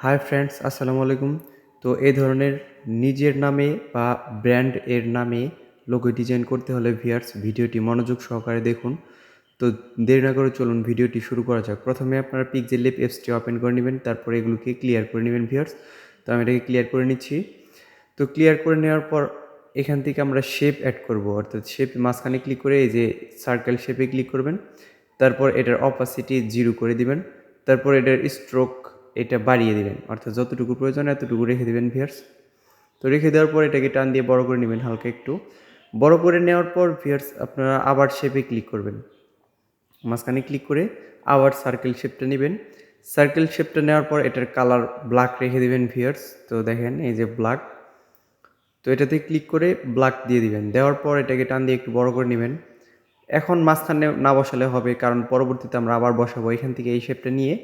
Hi friends, আসসালামু আলাইকুম। তো এই ধরনের নিজের নামে বা ব্র্যান্ড এর নামে লোগো ডিজাইন করতে হলে ভিউয়ার্স ভিডিওটি মনোযোগ সহকারে দেখুন। তো দেরি না করে চলুন ভিডিওটি শুরু করা যাক। প্রথমে আপনারা pixellab অ্যাপসটি ওপেন করে নেবেন, তারপর এগুলোকে ক্লিয়ার করে নেবেন ভিউয়ার্স। তো আমি এটাকে ক্লিয়ার করে নিচ্ছি। তো ক্লিয়ার করে নেওয়ার পর এখান থেকে আমরা শেপ অ্যাড করব, অর্থাৎ শেপ মাঝখানে ক্লিক করে এই যে সার্কেল শেপে ক্লিক করবেন। তারপর এটার অপাসিটি 0 করে দিবেন। তারপর এটার স্ট্রোক এটা বাড়িয়ে দিবেন, অর্থাৎ যতটুকু প্রয়োজন এতটুকু রেখে দিবেন ভিউয়ার্স। তো রেখে দেওয়ার পর এটাকে টান দিয়ে বড় করে নেবেন, হালকা একটু বড় করে নেওয়ার পর ভিউয়ার্স আপনারা আবার শেপে ক্লিক করবেন। মাঝখানে ক্লিক করে আবার সার্কেল শেপটা নেবেন। সার্কেল শেপটা নেওয়ার পর এটার কালার ব্ল্যাক রেখে দিবেন ভিউয়ার্স। তো দেখেন এই যে ব্ল্যাক, তো এটাতে ক্লিক করে ব্ল্যাক দিয়ে দিবেন। দেওয়ার পর এটাকে টান দিয়ে একটু বড় করে নেবেন। এখন মাঝখানে না বসালে হবে, কারণ পরবর্তীতে আমরা আবার বসাবো। এখান থেকে এই শেপটা নিয়ে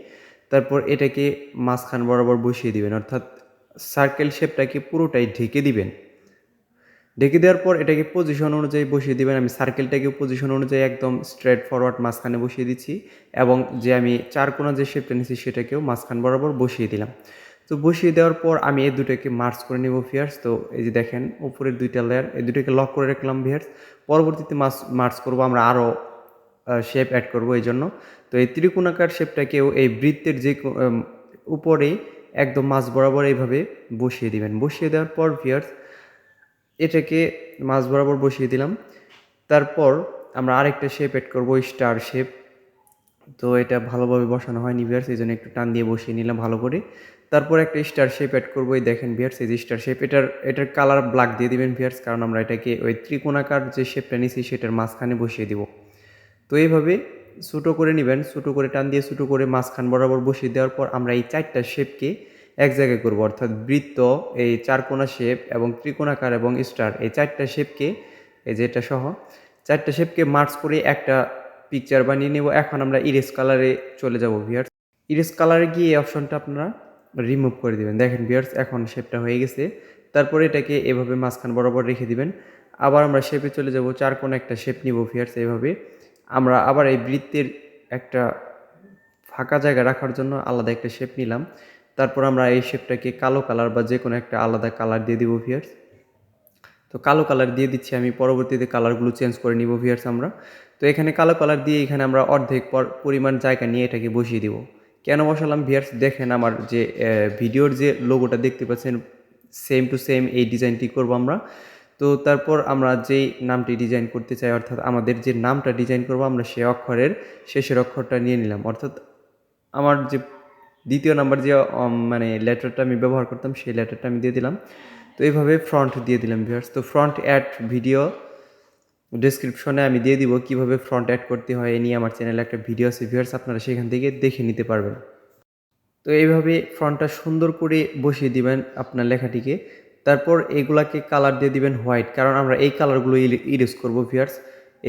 তারপর এটাকে মাঝখান বরাবর বসিয়ে দিবেন, অর্থাৎ সার্কেল শেপটাকে পুরোটাই ঢেকে দিবেন। ঢেকে দেওয়ার পর এটাকে পজিশন অনুযায়ী বসিয়ে দিবেন। আমি সার্কেলটাকে পজিশন অনুযায়ী একদম স্ট্রেট ফরওয়ার্ড মাঝখানে বসিয়ে দিচ্ছি, এবং যে আমি চারকোনা যে শেপটা নিচ্ছি সেটাকেও মাঝখান বরাবর বসিয়ে দিলাম। তো বসিয়ে দেওয়ার পর আমি এই দুটোকে মার্চ করে নেব ভিউয়ার্স। তো এই যে দেখেন উপরের দুইটা লেয়ার, এই দুটোকে লক করে রাখলাম ভিউয়ার্স। পরবর্তীতে মার্চ করব, আমরা আরও শেপ অ্যাড করব এই জন্য। তো এই ত্রিকোণাকার শেপটাকেও এই বৃত্তের যে উপরে একদম মাঝ বরাবর এইভাবে বসিয়ে দিবেন। বসিয়ে দেওয়ার পর ভিউয়ার্স এটাকে মাঝ বরাবর বসিয়ে দিলাম। তারপর আমরা আরেকটা শেপ অ্যাড করব, স্টার শেপ। তো এটা ভালোভাবে বসানো হয়নি ভিউয়ার্স, এই জন্য একটু টান দিয়ে বসিয়ে নিলাম ভালো করে। তারপর একটা স্টার শেপ অ্যাড করবো, এই দেখেন ভিউয়ার্স এই যে স্টার শেপ। এটার কালার ব্ল্যাক দিয়ে দিবেন ভিউয়ার্স, কারণ আমরা এটাকে ওই ত্রিকোণাকার যে শেপটা নিছি সেটার মাঝখানে বসিয়ে দিব। তো এইভাবে ছোটো করে নেবেন, ছোটো করে টান দিয়ে ছোটো করে মাঝখান বরাবর বসিয়ে দেওয়ার পর আমরা এই চারটা শেপকে এক জায়গায় করব, অর্থাৎ বৃত্ত, এই চারকোনা শেপ এবং ত্রিকোণাকার এবং স্টার, এই চারটা শেপকে, এই যে এটা সহ চারটা শেপকে মার্চ করে একটা পিকচার বানিয়ে নেব। এখন আমরা ইরেজ কালারে চলে যাব ভিউয়ার্স। ইরেজ কালারে গিয়ে এই অপশনটা আপনারা রিমুভ করে দিবেন। দেখেন ভিউয়ার্স এখন শেপটা হয়ে গেছে। তারপরে এটাকে এভাবে মাঝখান বরাবর রেখে দিবেন। আবার আমরা শেপে চলে যাব, চারকোনা একটা শেপ নিব ভিউয়ার্স। এইভাবে আমরা আবার এই বৃত্তের একটা ফাঁকা জায়গা রাখার জন্য আলাদা একটা শেপ নিলাম। তারপর আমরা এই শেপটাকে কালো কালার বা যে কোনো একটা আলাদা কালার দিয়ে দিব ভিউয়ার্স। তো কালো কালার দিয়ে দিচ্ছি আমি, পরবর্তীতে কালারগুলো চেঞ্জ করে নিব ভিউয়ার্স আমরা। তো এখানে কালো কালার দিয়ে এখানে আমরা অর্ধেক পরিমাণ জায়গা নিয়ে এটাকে বসিয়ে দিব। কেন বসালাম ভিউয়ার্স, দেখেন আমার যে ভিডিওর যে লোগোটা দেখতে পাচ্ছেন সেম টু সেম এই ডিজাইনটি করব আমরা। তো তারপর আমরা যেই নামটি ডিজাইন করতে চাই, অর্থাৎ আমাদের যে নামটা ডিজাইন করব আমরা সে অক্ষরের শেষের অক্ষরটা নিয়ে নিলাম, অর্থাৎ আমার যে দ্বিতীয় নাম্বার যে মানে লেটারটা আমি ব্যবহার করতাম সেই লেটারটা আমি দিয়ে দিলাম। তো এইভাবে ফ্রন্ট দিয়ে দিলাম ভিউয়ার্স। তো ফ্রন্ট অ্যাড ভিডিও ডেসক্রিপশনে আমি দিয়ে দিব কিভাবে ফ্রন্ট অ্যাড করতে হয়, এ নিয়ে আমার চ্যানেলে একটা ভিডিও আছে ভিউয়ার্স, আপনারা সেখান থেকে দেখে নিতে পারবেন। তো এইভাবে ফ্রন্টটা সুন্দর করে বসিয়ে দিবেন আপনার লেখাটিকে। তারপর এগুলাকে কালার দিয়ে দিবেন হোয়াইট, কারণ আমরা এই কালারগুলো ইউজ করব ভিউয়ার্স।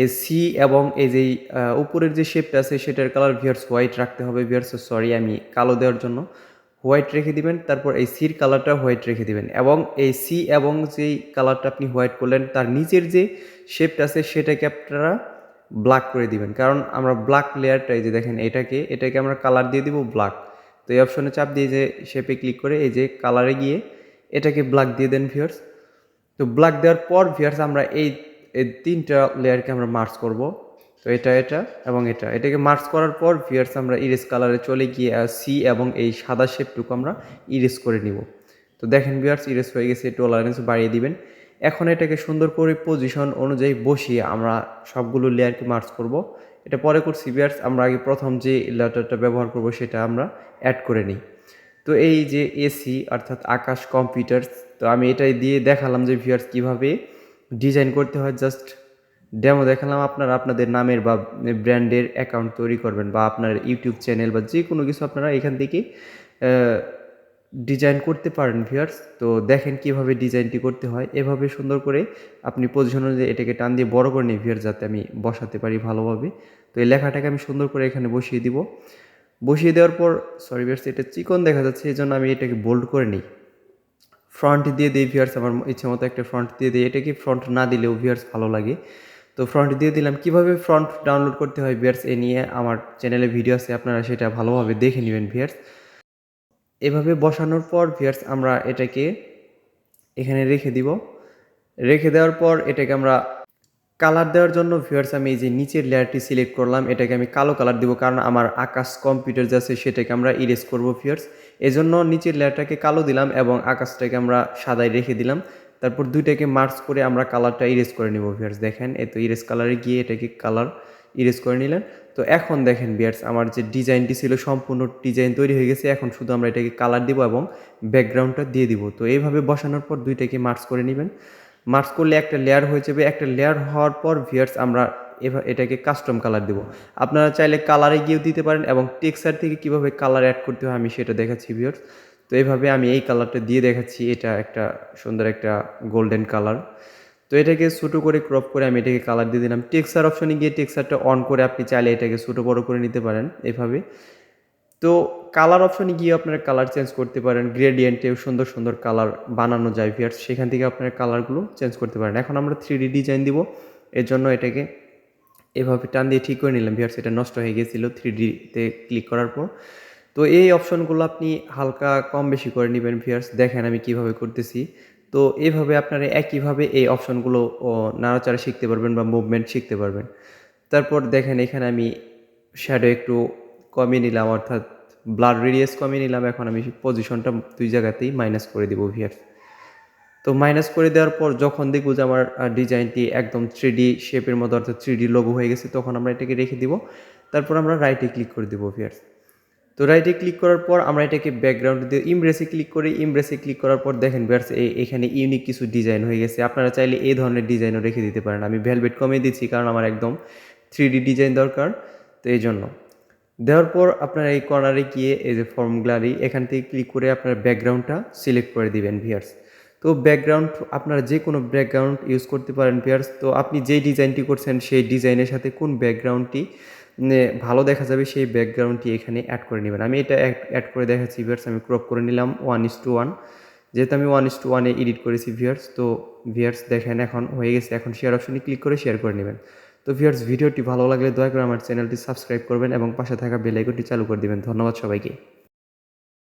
এই সি এবং এই যে উপরের যে শেপটা আছে সেটার কালার ভিউয়ার্স হোয়াইট রাখতে হবে ভিউয়ার্স। সরি, আমি কালো দেওয়ার জন্য হোয়াইট রেখে দিবেন। তারপর এই সির কালারটা হোয়াইট রেখে দিবেন, এবং এই সি এবং যেই কালারটা আপনি হোয়াইট করলেন তার নিচের যে শেপটা আছে সেটাকে আপনারা ব্ল্যাক করে দিবেন, কারণ আমরা ব্ল্যাক লেয়ারটা এই যে দেখেন এটাকে আমরা কালার দিয়ে দিব ব্ল্যাক। তো এই অপশনে চাপ দিয়ে যে শেপে ক্লিক করে এই যে কালারে গিয়ে এটাকে ব্ল্যাক দিয়ে দেন ভিউয়ার্স। তো ব্ল্যাক দেওয়ার পর ভিউয়ার্স আমরা এই তিনটা লেয়ারকে আমরা মার্চ করব। তো এটা এবং এটাকে মার্চ করার পর ভিউয়ার্স আমরা ইরেজ কালারে চলে গিয়ে সি এবং এই সাদা শেপটুকু আমরা ইরেজ করে নিব। তো দেখেন ভিউয়ার্স ইরেজ হয়ে গেছে, টলারেন্স বাড়িয়ে দিবেন। এখন এটাকে সুন্দর করে পজিশন অনুযায়ী বসিয়ে আমরা সবগুলো লেয়ারকে মার্চ করব। এটা পরে করছি ভিউয়ার্স, আমরা আগে প্রথম যে লেটারটা ব্যবহার করব সেটা আমরা অ্যাড করে নিই। তো এই যে এসি অর্থাৎ আকাশ কম্পিউটার্স, তো আমি এটাই দিয়ে দেখালাম যে ভিউয়ার্স কীভাবে ডিজাইন করতে হয়, জাস্ট ডেমো দেখালাম। আপনারা আপনাদের নামের বা ব্র্যান্ডের অ্যাকাউন্ট তৈরি করবেন, বা আপনার ইউটিউব চ্যানেল বা যে কোনো কিছু আপনারা এখান থেকে ডিজাইন করতে পারেন ভিউয়ার্স। তো দেখেন কিভাবে ডিজাইনটি করতে হয়, এভাবে সুন্দর করে আপনি পজিশন অনুযায়ী এটাকে টান দিয়ে বড় করে নিই ভিউয়ার্স, যাতে আমি বসাতে পারি ভালোভাবে। তো এই লেখাটাকে আমি সুন্দর করে এখানে বসিয়ে দিব। বসিয়ে দেওয়ার পর সরি ভিউয়ার্স এটা চিকন দেখা যাচ্ছে, এই জন্য আমি এটাকে বোল্ড করে নিই। ফ্রন্ট দিয়ে দিই ভিউয়ার্স, আমার ইচ্ছে মতো একটা ফ্রন্ট দিয়ে দিই। এটাকে ফ্রন্ট না দিলেও ভিউয়ার্স ভালো লাগে। তো ফ্রন্ট দিয়ে দিলাম। কিভাবে ফ্রন্ট ডাউনলোড করতে হয় ভিউয়ার্স, এ নিয়ে আমার চ্যানেলে ভিডিও আছে, আপনারা সেটা ভালোভাবে দেখে নেবেন ভিউয়ার্স। এভাবে বসানোর পর ভিউয়ার্স আমরা এটাকে এখানে রেখে দিব। রেখে দেওয়ার পর এটাকে আমরা কালার দেওয়ার জন্য ভিউয়ার্স আমি এই যে নিচের লেয়ারটি সিলেক্ট করলাম, এটাকে আমি কালো কালার দিব, কারণ আমার আকাশ কম্পিউটার যে আছে সেটাকে আমরা ইরেজ করব ভিউয়ার্স। এজন্য নিচের লেয়ারটাকে কালো দিলাম এবং আকাশটাকে আমরা সাদায় রেখে দিলাম। তারপর দুইটাকে মার্জ করে আমরা কালারটা ইরেজ করে নিব ভিউয়ার্স। দেখেন এই তো ইরেজ কালারে গিয়ে এটাকে কালার ইরেজ করে নিলেন। তো এখন দেখেন ভিউয়ার্স আমার যে ডিজাইনটি ছিল সম্পূর্ণ ডিজাইন তৈরি হয়ে গেছে। এখন শুধু আমরা এটাকে কালার দিব এবং ব্যাকগ্রাউন্ডটা দিয়ে দিব। তো এইভাবে বসানোর পর দুইটাকে মার্জ করে নেবেন। মার্জ করলে একটা লেয়ার হয়ে যাবে। একটা লেয়ার হওয়ার পর ভিউয়ার্স আমরা এটাকে কাস্টম কালার দেব। আপনারা চাইলে কালারে গিয়েও দিতে পারেন এবং টেক্সচার থেকে কিভাবে কালার অ্যাড করতে হয় আমি সেটা দেখাচ্ছি ভিউয়ার্স। তো এইভাবে আমি এই কালারটা দিয়ে দেখাচ্ছি। এটা একটা সুন্দর একটা গোল্ডেন কালার। তো এটাকে ছোটো করে ক্রপ করে আমি এটাকে কালার দিয়ে দিলাম। টেক্সচার অপশনে গিয়ে টেক্সচারটা অন করে আপনি চাইলে এটাকে ছোটো বড়ো করে নিতে পারেন এভাবে। তো কালার অপশনে গিয়ে আপনারা কালার চেঞ্জ করতে পারেন। গ্রেডিয়েন্টেও সুন্দর সুন্দর কালার বানানো যায় ভিউয়ার্স, সেখান থেকে আপনারা কালারগুলো চেঞ্জ করতে পারেন। এখন আমরা 3D ডিজাইন দিব, এর জন্য এটাকে এভাবে টান দিয়ে ঠিক করে নিলাম ভিউয়ার্স। এটা নষ্ট হয়ে গিয়েছিল 3Dতে ক্লিক করার পর। তো এই অপশনগুলো আপনি হালকা কম বেশি করে নেবেন ভিউয়ার্স। দেখেন আমি কিভাবে করতেছি। তো এইভাবে আপনারা একইভাবে এই অপশনগুলো নাড়াচাড়া শিখতে পারবেন বা মুভমেন্ট শিখতে পারবেন। তারপর দেখেন এখানে আমি শ্যাডো একটু কমিয়ে নিলাম, অর্থাৎ ব্লাড রেডিয়াস কমিয়ে নিলাম। এখন আমি পজিশনটা দুই জায়গাতেই মাইনাস করে দিব ভিউয়ার্স। তো মাইনাস করে দেওয়ার পর যখন দেখব যে আমার ডিজাইনটি একদম 3D শেপের মতো, অর্থাৎ 3D লোগো হয়ে গেছে, তখন আমরা এটাকে রেখে দিব। তারপর আমরা রাইটে ক্লিক করে দেবো ভিউয়ার্স। তো রাইটে ক্লিক করার পর আমরা এটাকে ব্যাকগ্রাউন্ড দিয়ে ইমব্রেসে ক্লিক করি। ইমব্রেসে ক্লিক করার পর দেখেন ভিউয়ার্স এখানে ইউনিক কিছু ডিজাইন হয়ে গেছে। আপনারা চাইলে এই ধরনের ডিজাইনও রেখে দিতে পারেন। আমি ভেলভেট কমিয়ে দিচ্ছি কারণ আমার একদম 3D ডিজাইন দরকার, তো এই জন্য। দেওয়ার পর আপনারা এই কর্নারে গিয়ে এই যে ফর্ম গ্যালারি, এখান থেকে ক্লিক করে আপনার ব্যাকগ্রাউন্ডটা সিলেক্ট করে দিবেন ভিউয়ার্স। তো ব্যাকগ্রাউন্ড আপনারা যে কোনো ব্যাকগ্রাউন্ড ইউজ করতে পারেন ভিউয়ার্স। তো আপনি যেই ডিজাইনটি করছেন সেই ডিজাইনের সাথে কোন ব্যাকগ্রাউন্ডটি ভালো দেখা যাবে সেই ব্যাকগ্রাউন্ডটি এখানে অ্যাড করে নেবেন। আমি এটা অ্যাড করে দেখাচ্ছি ভিউয়ার্স। আমি ক্রপ করে নিলাম 1:1, যেহেতু আমি 1:1 এডিট করেছি ভিউয়ার্স। তো ভিউয়ার্স দেখেন এখন হয়ে গেছে। এখন শেয়ার অপশনে ক্লিক করে শেয়ার করে নেবেন। তো ভিউয়ার্স ভিডিওটি ভালো লাগলে দয়া করে আমার চ্যানেলটি সাবস্ক্রাইব করবেন এবং পাশে থাকা বেল আইকনটি চালু করে দিবেন। ধন্যবাদ সবাইকে।